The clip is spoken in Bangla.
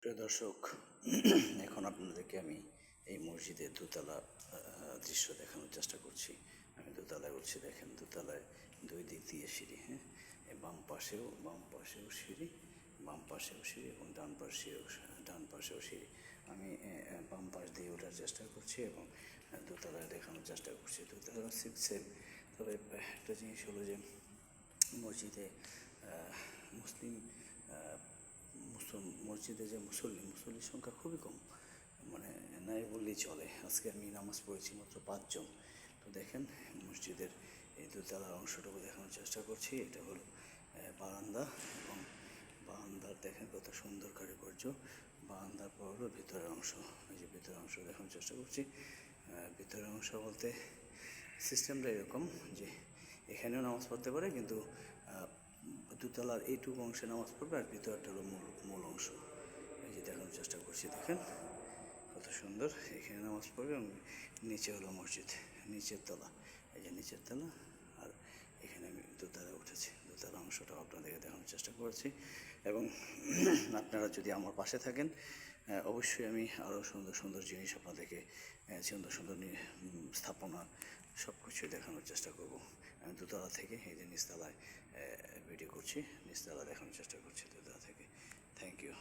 প্রিয় দর্শক, এখন আপনাদেরকে আমি এই মসজিদের দোতলা দৃশ্য দেখানোর চেষ্টা করছি। আমি দোতলায় উঠছি, দেখেন দোতলায় দুই দিক দিয়ে সিঁড়ি, হ্যাঁ, বাম পাশেও সিঁড়ি, বাম পাশেও সিঁড়ি এবং ডান পাশেও সিঁড়ি। আমি বাম পাশ দিয়ে ওঠার চেষ্টা করছি এবং দোতলায় দেখানোর চেষ্টা করছি। দোতলা সেম। তবে একটা জিনিস হলো যে মসজিদে মুসলিম মসজিদে যে মুসল্লির সংখ্যা খুবই কম, মানে নাই বললেই চলে। আজকে আমি নামাজ পড়েছি মাত্র 5 জন। তো দেখেন মসজিদের এই দোতলার অংশটুকু দেখানোর চেষ্টা করছি। এটা হলো বারান্দা এবং বারান্দার দেখেন কত সুন্দর কারুকার্য। বারান্দার পর হলো ভিতরের অংশ। এই যে ভিতরের অংশ দেখানোর চেষ্টা করছি। ভিতরের অংশ বলতে সিস্টেমটা এরকম যে এখানেও নামাজ পড়তে পারে, কিন্তু দোতলার এইটুকু অংশে নামাজ পড়বে আর ভিতরটা হলো মূল অংশ। এই যে দেখানোর চেষ্টা করছি, দেখেন কত সুন্দর। এখানে নামাজ পড়বে এবং নিচে হলো মসজিদ, নিচের তলা। এই যে নিচের তলা, আর এখানে আমি দোতলায় উঠেছি। দোতলা অংশটাও আপনাদেরকে দেখানোর চেষ্টা করেছি। এবং আপনারা যদি আমার পাশে থাকেন, অবশ্যই আমি আরও সুন্দর সুন্দর জিনিস আপনাদেরকে, সুন্দর সুন্দর স্থাপনা সব কিছুই দেখানোর চেষ্টা করব। আমি দোতলা থেকে এই যে নিচতলায় ভিডিও করছি, নিচতলা দেখানোর চেষ্টা করছি দোতলা থেকে। Thank you.